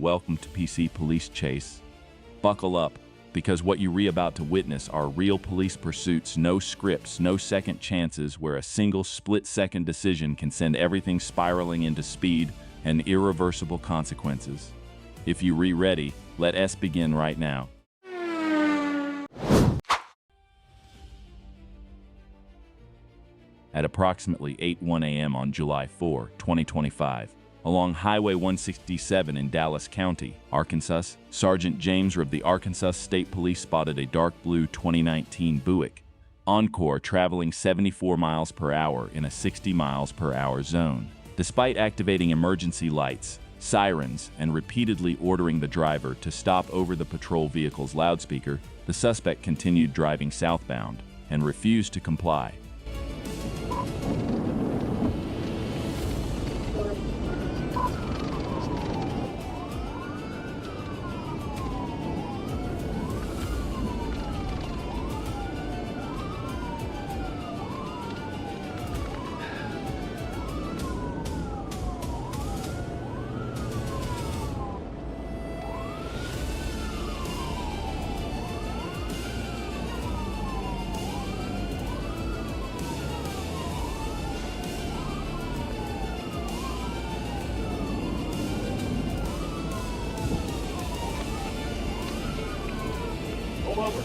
welcome to PC Police Chase. Buckle up, because what you're about to witness are real police pursuits, no scripts, no second chances, where a single split-second decision can send everything spiraling into speed and irreversible consequences. If you're ready, let us begin right now. At approximately 8:01 a.m. on July 4, 2025, along Highway 167 in Dallas County, Arkansas, Sergeant James of the Arkansas State Police spotted a dark blue 2019 Buick Encore traveling 74 miles per hour in a 60 miles per hour zone. Despite activating emergency lights, sirens, and repeatedly ordering the driver to stop over the patrol vehicle's loudspeaker, the suspect continued driving southbound and refused to comply. Pull over.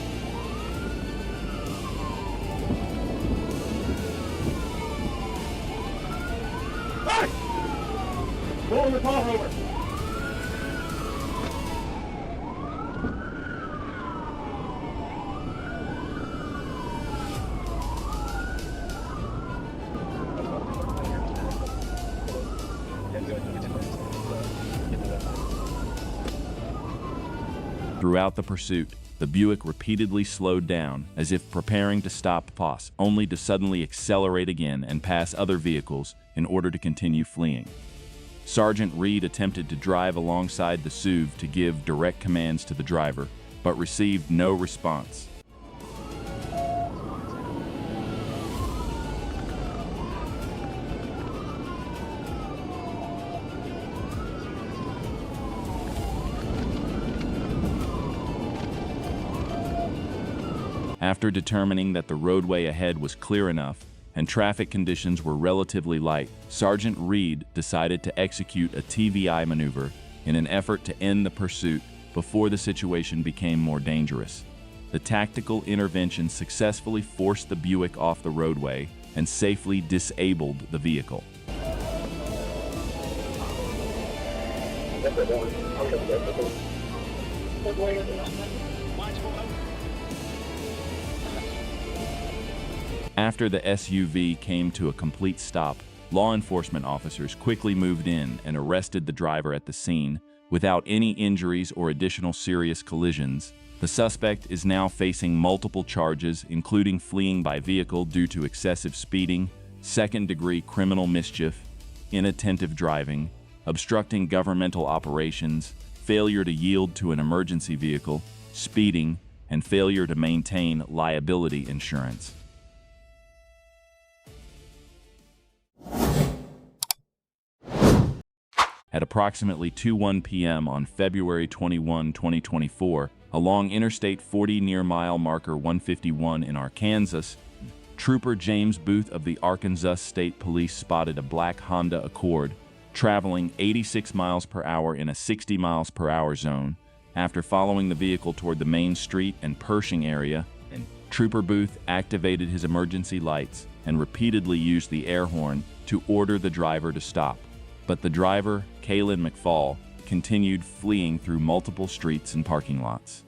Hey! Pull over, pull over. Throughout the pursuit, the Buick repeatedly slowed down, as if preparing to stop pause, only to suddenly accelerate again and pass other vehicles in order to continue fleeing. Sergeant Reed attempted to drive alongside the SUV to give direct commands to the driver, but received no response. After determining that the roadway ahead was clear enough and traffic conditions were relatively light, Sergeant Reed decided to execute a TVI maneuver in an effort to end the pursuit before the situation became more dangerous. The tactical intervention successfully forced the Buick off the roadway and safely disabled the vehicle. After the SUV came to a complete stop, law enforcement officers quickly moved in and arrested the driver at the scene without any injuries or additional serious collisions. The suspect is now facing multiple charges, including fleeing by vehicle due to excessive speeding, second-degree criminal mischief, inattentive driving, obstructing governmental operations, failure to yield to an emergency vehicle, speeding, and failure to maintain liability insurance. At approximately 2:01 p.m. on February 21, 2024, along Interstate 40 near mile marker 151 in Arkansas, Trooper James Booth of the Arkansas State Police spotted a black Honda Accord traveling 86 miles per hour in a 60 miles per hour zone. After following the vehicle toward the main street and Pershing area, Trooper Booth activated his emergency lights and repeatedly used the air horn to order the driver to stop. But the driver, Kaylin McFall, continued fleeing through multiple streets and parking lots.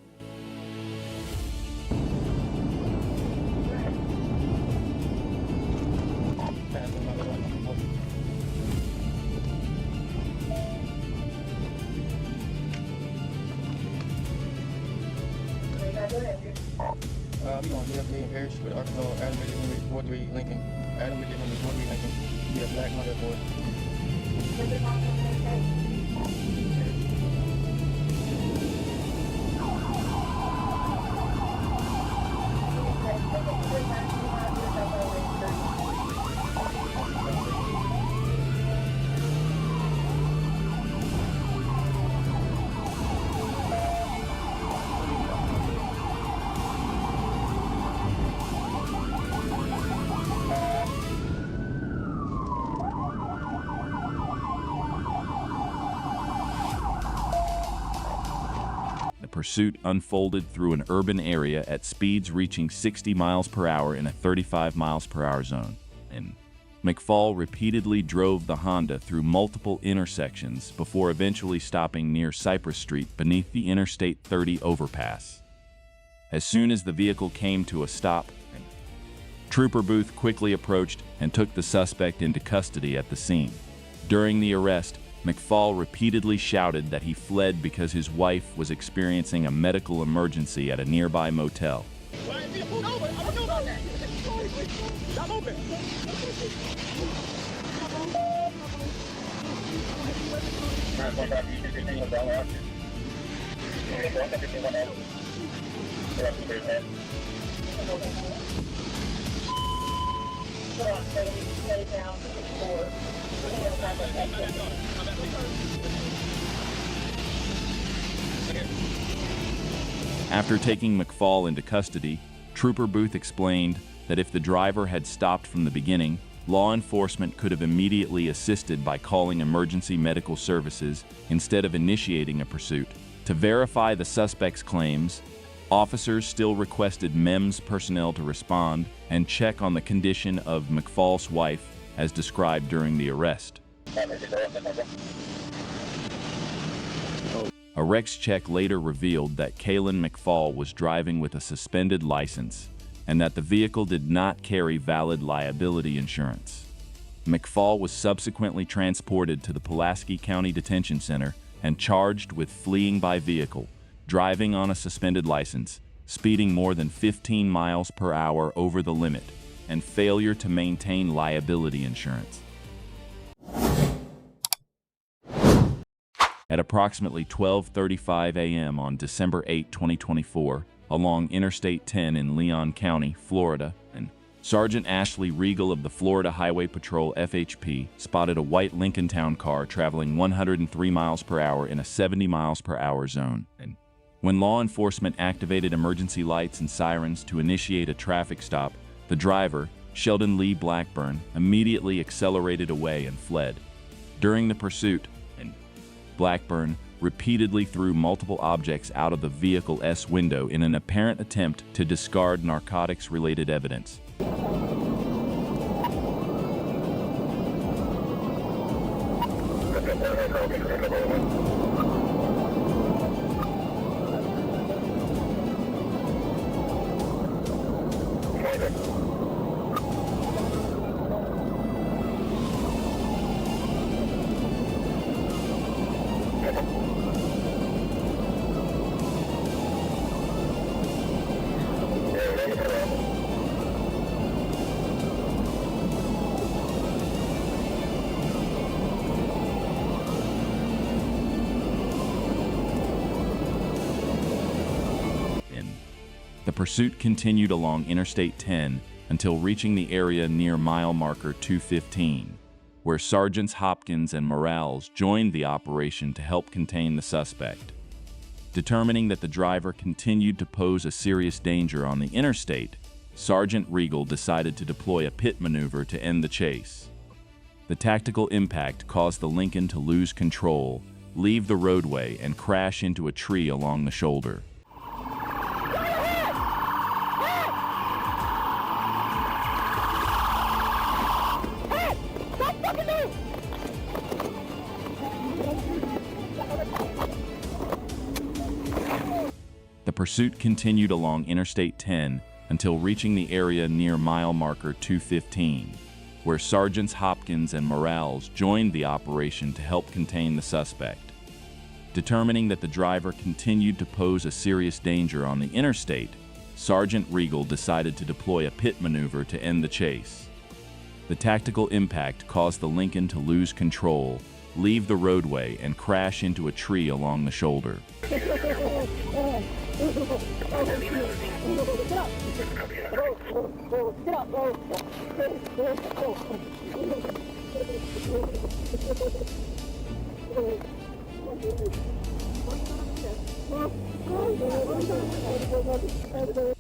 We going to be in Parish with Arkansas, Adam Ridley, number 43 Lincoln. Adam Ridley, number 43 Lincoln. Be a black Honda Accord. pursuit unfolded through an urban area at speeds reaching 60 miles per hour in a 35 miles per hour zone. And McFall repeatedly drove the Honda through multiple intersections before eventually stopping near Cypress Street beneath the Interstate 30 overpass. As soon as the vehicle came to a stop, Trooper Booth quickly approached and took the suspect into custody at the scene. During the arrest, McFall repeatedly shouted that he fled because his wife was experiencing a medical emergency at a nearby motel. After taking McFall into custody, Trooper Booth explained that if the driver had stopped from the beginning, law enforcement could have immediately assisted by calling emergency medical services instead of initiating a pursuit. To verify the suspect's claims, officers still requested MEMS personnel to respond and check on the condition of McFall's wife as described during the arrest. A Rex check later revealed that Kaylin McFall was driving with a suspended license and that the vehicle did not carry valid liability insurance. McFall was subsequently transported to the Pulaski County Detention Center and charged with fleeing by vehicle, driving on a suspended license, speeding more than 15 miles per hour over the limit, and failure to maintain liability insurance. At approximately 12:35 a.m. on December 8, 2024, along Interstate 10 in Leon County, Florida, and Sergeant Ashley Regal of the Florida Highway Patrol FHP spotted a white Lincoln Town car traveling 103 miles per hour in a 70 miles per hour zone. And when law enforcement activated emergency lights and sirens to initiate a traffic stop, the driver, Sheldon Lee Blackburn, immediately accelerated away and fled. During the pursuit, Blackburn repeatedly threw multiple objects out of the vehicle's window in an apparent attempt to discard narcotics-related evidence. The pursuit continued along Interstate 10 until reaching the area near mile marker 215, where Sergeants Hopkins and Morales joined the operation to help contain the suspect. Determining that the driver continued to pose a serious danger on the interstate, Sergeant Regal decided to deploy a pit maneuver to end the chase. The tactical impact caused the Lincoln to lose control, leave the roadway, and crash into a tree along the shoulder. The pursuit continued along Interstate 10 until reaching the area near mile marker 215, where Sergeants Hopkins and Morales joined the operation to help contain the suspect. Determining that the driver continued to pose a serious danger on the interstate, Sergeant Regal decided to deploy a pit maneuver to end the chase. The tactical impact caused the Lincoln to lose control, leave the roadway, and crash into a tree along the shoulder.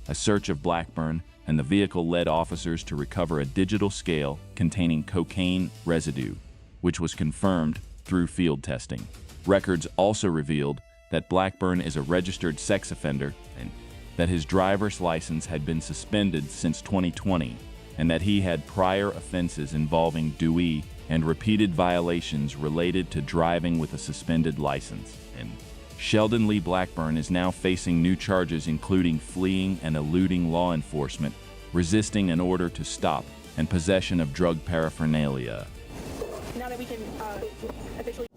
A search of Blackburn and the vehicle led officers to recover a digital scale containing cocaine residue, which was confirmed through field testing. Records also revealed that Blackburn is a registered sex offender and that his driver's license had been suspended since 2020 and that he had prior offenses involving Dewey and repeated violations related to driving with a suspended license. And Sheldon Lee Blackburn is now facing new charges including fleeing and eluding law enforcement, resisting an order to stop, and possession of drug paraphernalia. Now that we can officially...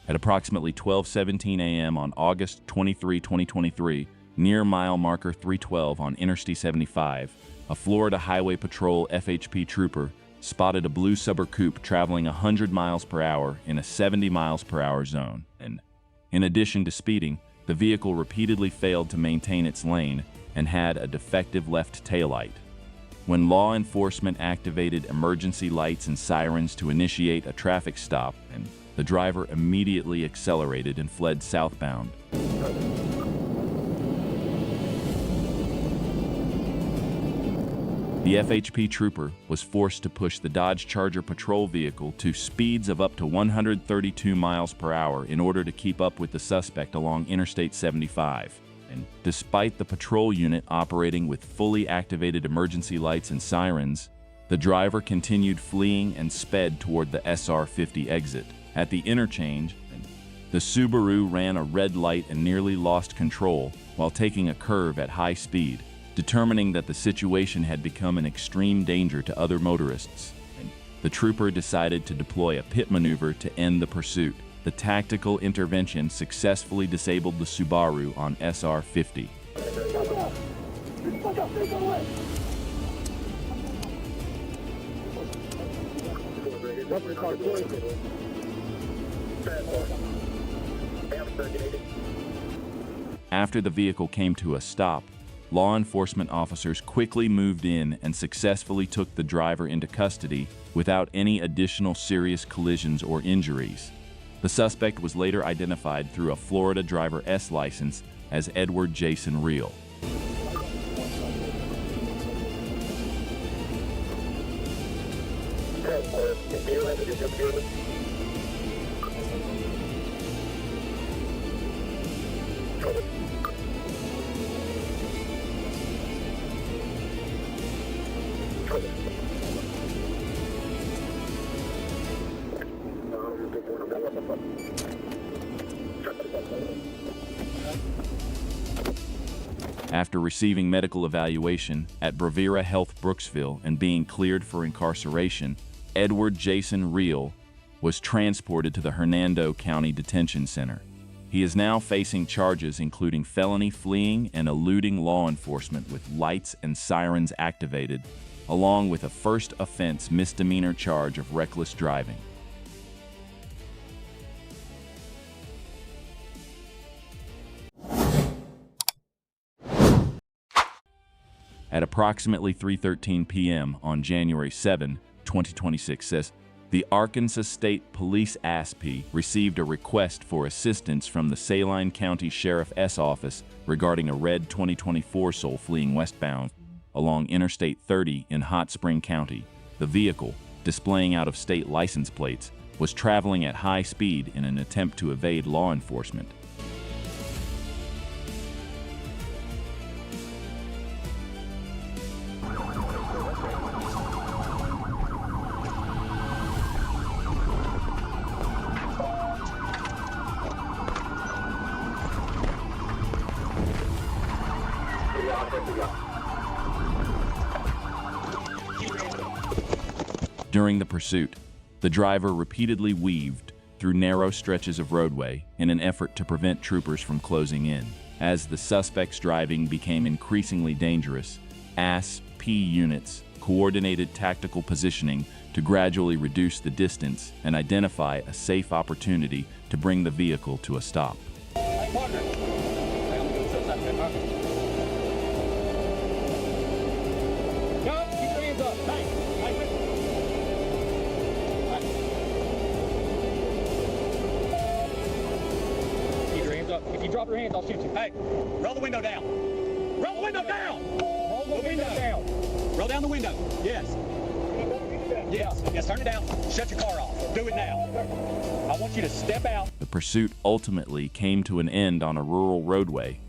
At approximately 12:17 a.m. on August 23, 2023, near mile marker 312 on Interstate 75, a Florida Highway Patrol FHP trooper spotted a blue Suburban coupe traveling 100 miles per hour in a 70 miles per hour zone. And in addition to speeding, the vehicle repeatedly failed to maintain its lane and had a defective left taillight. When law enforcement activated emergency lights and sirens to initiate a traffic stop, and the driver immediately accelerated and fled southbound. The FHP trooper was forced to push the Dodge Charger patrol vehicle to speeds of up to 132 miles per hour in order to keep up with the suspect along Interstate 75. And despite the patrol unit operating with fully activated emergency lights and sirens, the driver continued fleeing and sped toward the SR-50 exit. At the interchange, the Subaru ran a red light and nearly lost control while taking a curve at high speed, determining that the situation had become an extreme danger to other motorists. The trooper decided to deploy a pit maneuver to end the pursuit. The tactical intervention successfully disabled the Subaru on SR-50. After the vehicle came to a stop, law enforcement officers quickly moved in and successfully took the driver into custody without any additional serious collisions or injuries. The suspect was later identified through a Florida Driver S license as Edward Jason Reel. After receiving medical evaluation at Bravera Health Brooksville and being cleared for incarceration, Edward Jason Reel was transported to the Hernando County Detention Center. He is now facing charges including felony fleeing and eluding law enforcement with lights and sirens activated, along with a first offense misdemeanor charge of reckless driving. At approximately 3:13 p.m. on January 7, 2026, says, the Arkansas State Police ASP received a request for assistance from the Saline County Sheriff's Office regarding a red 2024 Soul fleeing westbound along Interstate 30 in Hot Spring County. The vehicle, displaying out-of-state license plates, was traveling at high speed in an attempt to evade law enforcement. During the pursuit, the driver repeatedly weaved through narrow stretches of roadway in an effort to prevent troopers from closing in. As the suspect's driving became increasingly dangerous, ASP units coordinated tactical positioning to gradually reduce the distance and identify a safe opportunity to bring the vehicle to a stop. Hey, partner. Hey, I'm gonna go upside down, huh? Go, keep your hands up. Hey, hey, keep your hands up. If you drop your hands, I'll shoot you. Hey, roll the window down. Roll the window down. Roll the window down. Roll down the window. Yes. down. Yes, turn it down. Shut your car off. Do it now. I want you to step out. The pursuit ultimately came to an end on a rural roadway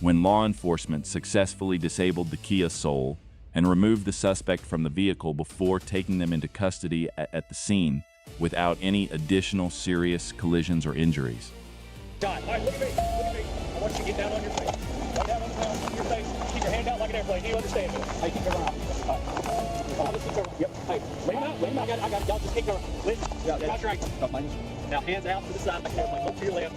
when law enforcement successfully disabled the Kia Soul and removed the suspect from the vehicle before taking them into custody at the scene without any additional serious collisions or injuries. John, all right, look at me. Look at me. I want you to get down on your face. Get down on your face. Keep your hand out like an airplane. Do you understand me? Hey, keep your arm out. Yep. Hey, lean out. Lean out. I got it. Y'all just keep going. Listen. That's right. Now hands out to the side like an airplane. Look to your left.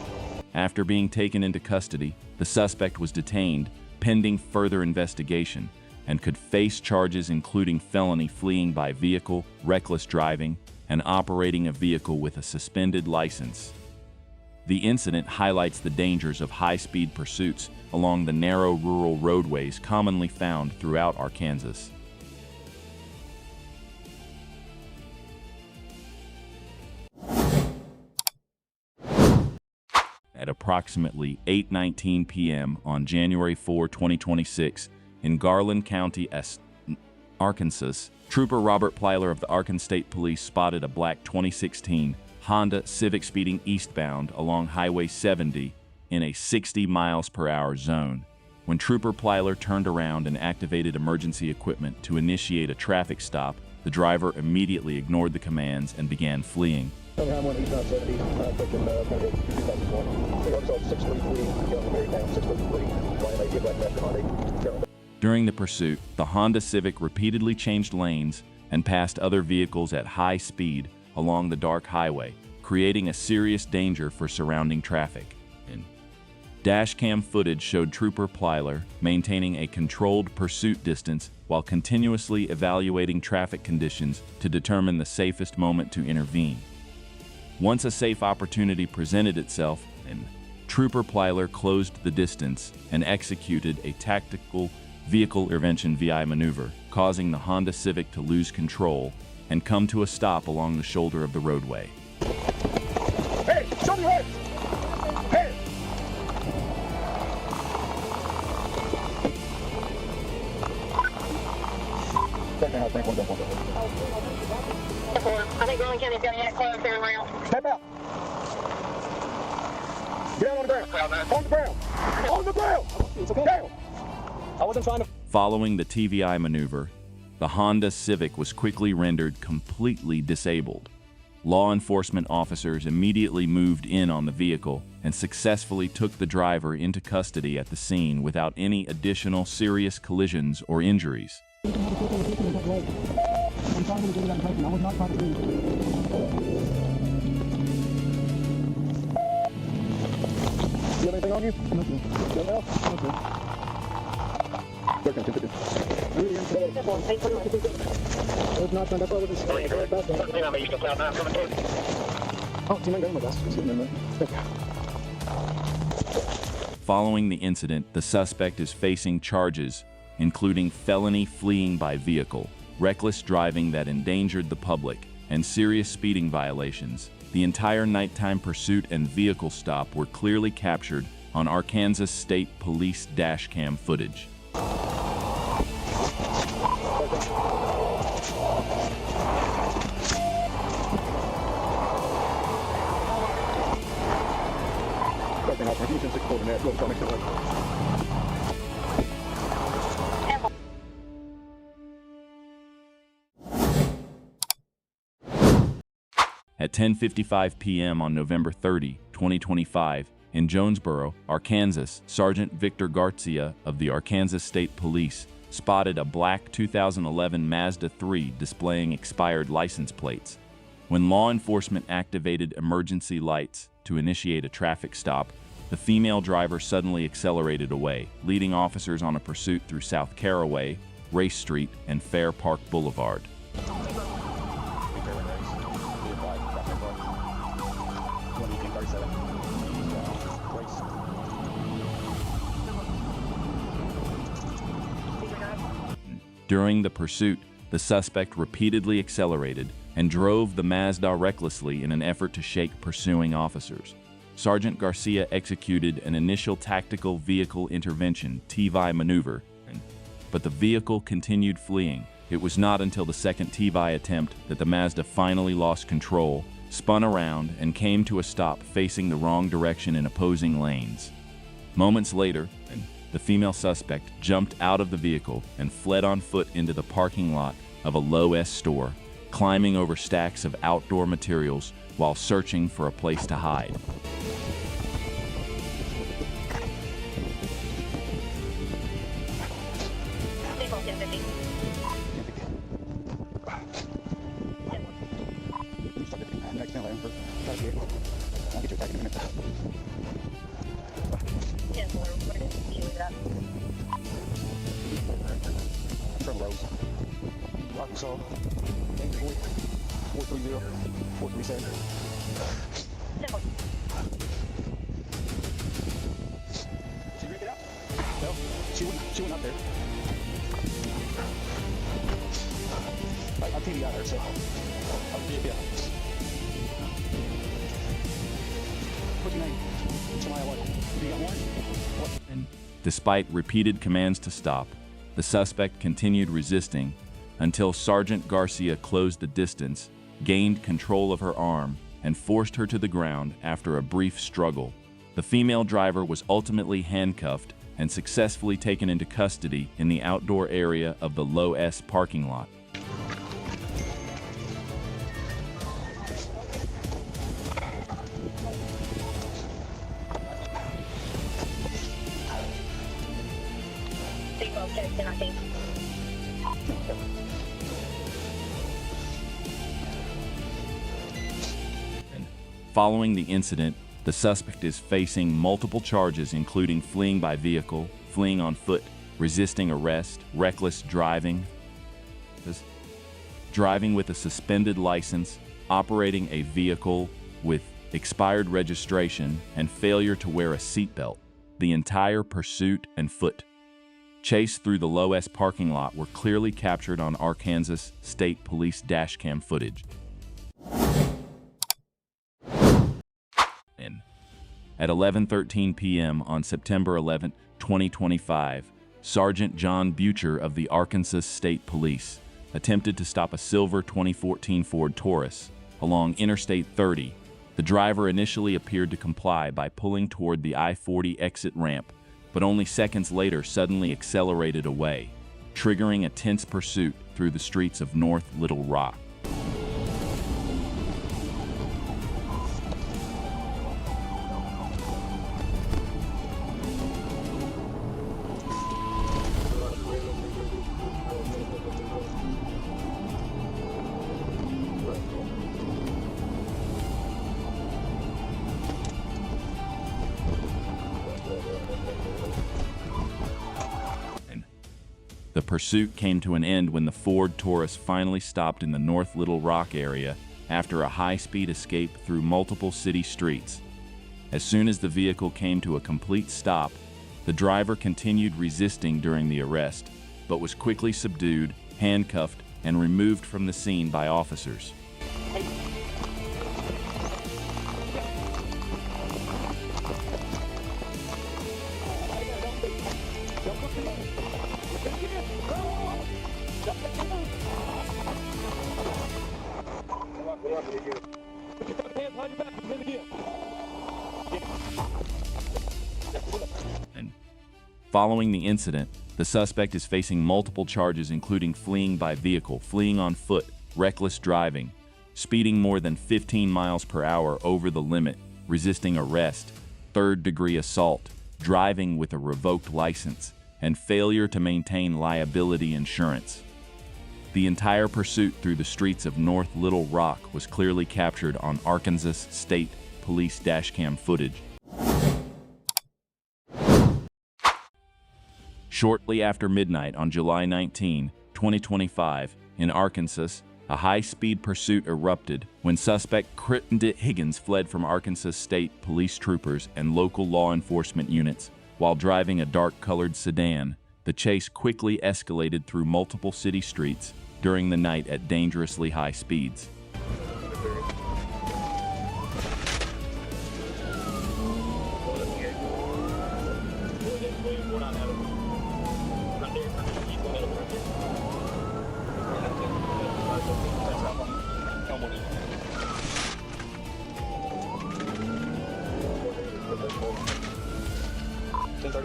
After being taken into custody, the suspect was detained pending further investigation and could face charges including felony fleeing by vehicle, reckless driving, and operating a vehicle with a suspended license. The incident highlights the dangers of high-speed pursuits along the narrow rural roadways commonly found throughout Arkansas. At approximately 8:19 p.m. on January 4, 2026, in Garland County, Arkansas, Trooper Robert Plyler of the Arkansas State Police spotted a black 2016 Honda Civic speeding eastbound along Highway 70 in a 60 miles per hour zone. When Trooper Plyler turned around and activated emergency equipment to initiate a traffic stop, the driver immediately ignored the commands and began fleeing. During the pursuit, the Honda Civic repeatedly changed lanes and passed other vehicles at high speed along the dark highway, creating a serious danger for surrounding traffic. Dashcam footage showed Trooper Plyler maintaining a controlled pursuit distance while continuously evaluating traffic conditions to determine the safest moment to intervene. Once a safe opportunity presented itself, Trooper Plyler closed the distance and executed a tactical vehicle intervention VI maneuver, causing the Honda Civic to lose control and come to a stop along the shoulder of the roadway. Hey, show me your hands. Hey. I think Garland County's got a closed there around. Step out. Get down on the ground. On the ground. On the ground. It's okay. Down. I wasn't trying to. Following the TVI maneuver, the Honda Civic was quickly rendered completely disabled. Law enforcement officers immediately moved in on the vehicle and successfully took the driver into custody at the scene without any additional serious collisions or injuries. You have anything on you? Nothing. Nothing else? Nothing. Following the incident, the suspect is facing charges including felony fleeing by vehicle, reckless driving that endangered the public, and serious speeding violations. The entire nighttime pursuit and vehicle stop were clearly captured on Arkansas State Police Dashcam footage. At 10:55 p.m. on November 30, 2025, in Jonesboro, Arkansas, Sergeant Victor Garcia of the Arkansas State Police spotted a black 2011 Mazda 3 displaying expired license plates. When law enforcement activated emergency lights to initiate a traffic stop, the female driver suddenly accelerated away, leading officers on a pursuit through South Caraway, Race Street, and Fair Park Boulevard. During the pursuit, the suspect repeatedly accelerated and drove the Mazda recklessly in an effort to shake pursuing officers. Sergeant Garcia executed an initial tactical vehicle intervention (TVI maneuver, but the vehicle continued fleeing, It was not until the second T-by attempt that the Mazda finally lost control, spun around, and came to a stop facing the wrong direction in opposing lanes. Moments later, the female suspect jumped out of the vehicle and fled on foot into the parking lot of a low-S store, climbing over stacks of outdoor materials while searching for a place to hide. Arkansas, 430, 437. She ripped it out? No, she went up there. I'm TV out there, so I'll be yeah. What's your name? Somebody what? You got one? What? Despite repeated commands to stop, the suspect continued resisting until Sergeant Garcia closed the distance, gained control of her arm, and forced her to the ground after a brief struggle. The female driver was ultimately handcuffed and successfully taken into custody in the outdoor area of the Low S parking lot. Following the incident, the suspect is facing multiple charges including fleeing by vehicle, fleeing on foot, resisting arrest, reckless driving, driving with a suspended license, operating a vehicle with expired registration, and failure to wear a seatbelt. The entire pursuit and foot chase through the Low S parking lot were clearly captured on Arkansas State Police dashcam footage. At 11:13 p.m. on September 11, 2025, Sergeant John Butcher of the Arkansas State Police attempted to stop a silver 2014 Ford Taurus along Interstate 30. The driver initially appeared to comply by pulling toward the I-40 exit ramp, but only seconds later suddenly accelerated away, triggering a tense pursuit through the streets of North Little Rock. The pursuit came to an end when the Ford Taurus finally stopped in the North Little Rock area after a high-speed escape through multiple city streets. As soon as the vehicle came to a complete stop, the driver continued resisting during the arrest, but was quickly subdued, handcuffed, and removed from the scene by officers. Following the incident, the suspect is facing multiple charges including fleeing by vehicle, fleeing on foot, reckless driving, speeding more than 15 miles per hour over the limit, resisting arrest, third-degree assault, driving with a revoked license, and failure to maintain liability insurance. The entire pursuit through the streets of North Little Rock was clearly captured on Arkansas State Police dashcam footage. Shortly after midnight on July 19, 2025, in Arkansas, a high-speed pursuit erupted when suspect Crittenden Higgins fled from Arkansas State Police troopers and local law enforcement units while driving a dark-colored sedan. The chase quickly escalated through multiple city streets during the night at dangerously high speeds.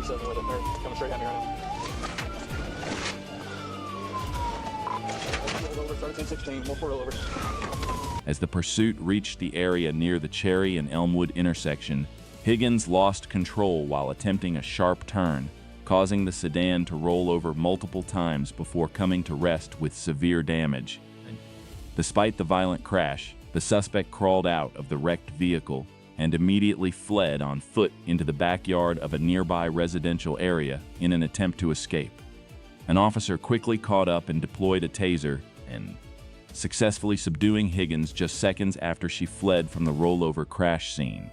37 with it. They're coming straight at me right now. Over, 1316, more over. As the pursuit reached the area near the Cherry and Elmwood intersection, Higgins lost control while attempting a sharp turn, causing the sedan to roll over multiple times before coming to rest with severe damage. Despite the violent crash, the suspect crawled out of the wrecked vehicle and immediately fled on foot into the backyard of a nearby residential area in an attempt to escape. An officer quickly caught up and deployed a taser, and successfully subduing Higgins just seconds after she fled from the rollover crash scene.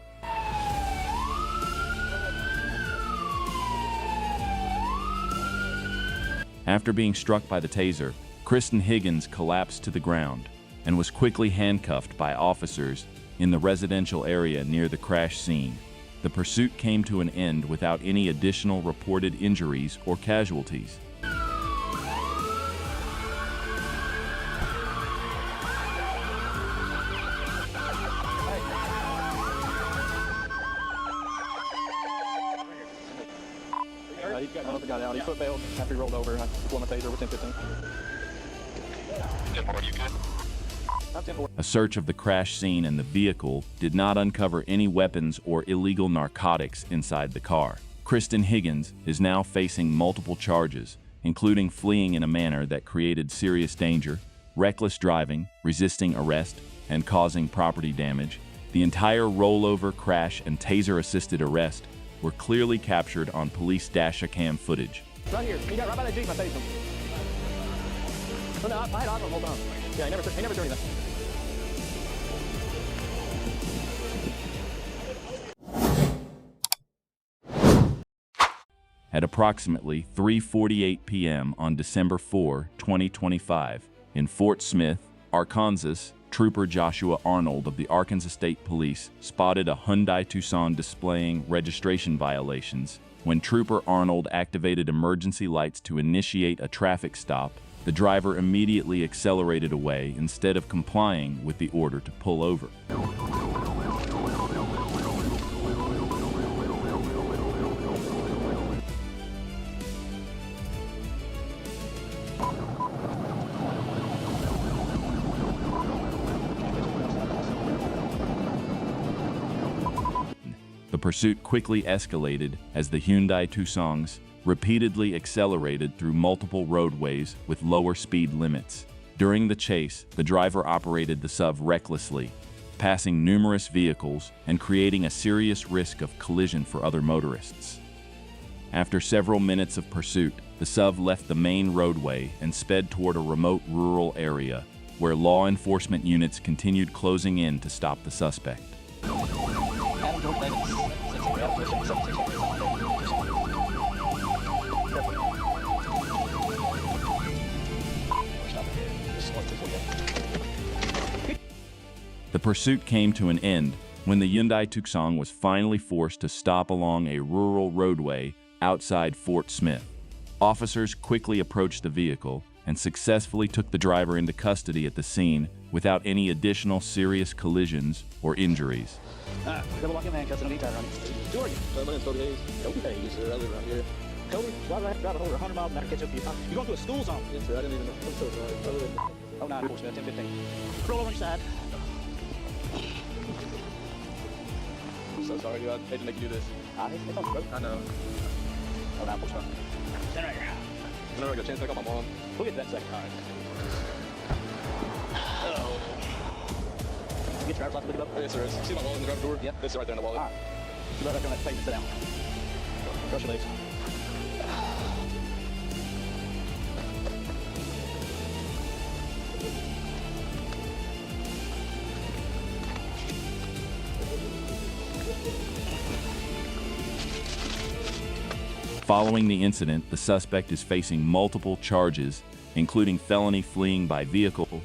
After being struck by the taser, Kristen Higgins collapsed to the ground and was quickly handcuffed by officers in the residential area near the crash scene. The pursuit came to an end without any additional reported injuries or casualties. He got out. He foot bailed after he rolled over. I deployed my taser with 10-15. 10-4, you good? I'm 10-4. A search of the crash scene and the vehicle did not uncover any weapons or illegal narcotics inside the car. Kristen Higgins is now facing multiple charges, including fleeing in a manner that created serious danger, reckless driving, resisting arrest, and causing property damage. The entire rollover, crash, and taser-assisted arrest were clearly captured on police Dashcam footage. Right here. He got right by that Jeep. I tased him. Oh, no, I had eyes on him the whole time. Yeah, he never threw anything. At approximately 3:48 p.m. on December 4, 2025, in Fort Smith, Arkansas, Trooper Joshua Arnold of the Arkansas State Police spotted a Hyundai Tucson displaying registration violations. When Trooper Arnold activated emergency lights to initiate a traffic stop, the driver immediately accelerated away instead of complying with the order to pull over. The pursuit quickly escalated as the Hyundai Tucsons repeatedly accelerated through multiple roadways with lower speed limits. During the chase, the driver operated the SUV recklessly, passing numerous vehicles and creating a serious risk of collision for other motorists. After several minutes of pursuit, the SUV left the main roadway and sped toward a remote rural area, where law enforcement units continued closing in to stop the suspect. The pursuit came to an end when the Hyundai Tucson was finally forced to stop along a rural roadway outside Fort Smith. Officers quickly approached the vehicle and successfully took the driver into custody at the scene without any additional serious collisions or injuries. Double lock him handcuffs and a V-tire on him. Jordan. My name's Cody Hayes. Cody Hayes. Yes, sir. I live around here. Cody, why do I have to drive over 100 miles an hour to catch up to you? You're going through a school zone. Yes, sir. I didn't even know. I'm so sorry. I live in... 09 Fort Smith, 1015. Roll over on your side. I'm so sorry, dude. I hate to make you do this. It's on the road. I know. 09 Fort Smith. Stand right here. Whenever I get a chance to pick up my mom. We'll get to that in a second. All right. Get your driver's license, look it up. Yes, sir. See my wallet in the driver's door? Yep. It's right there in the wallet. All right. You better go on that pavement, sit down. Cross your legs. Following the incident, the suspect is facing multiple charges, including felony fleeing by vehicle,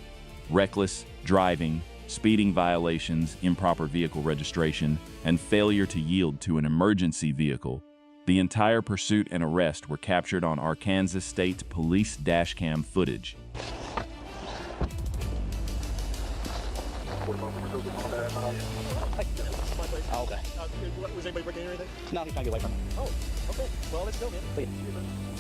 reckless driving, speeding violations, improper vehicle registration, and failure to yield to an emergency vehicle. The entire pursuit and arrest were captured on Arkansas State Police Dashcam footage. Oh, okay. Was anybody breaking anything? No, he's trying to get away from me. Oh. Okay, well, let's go, man.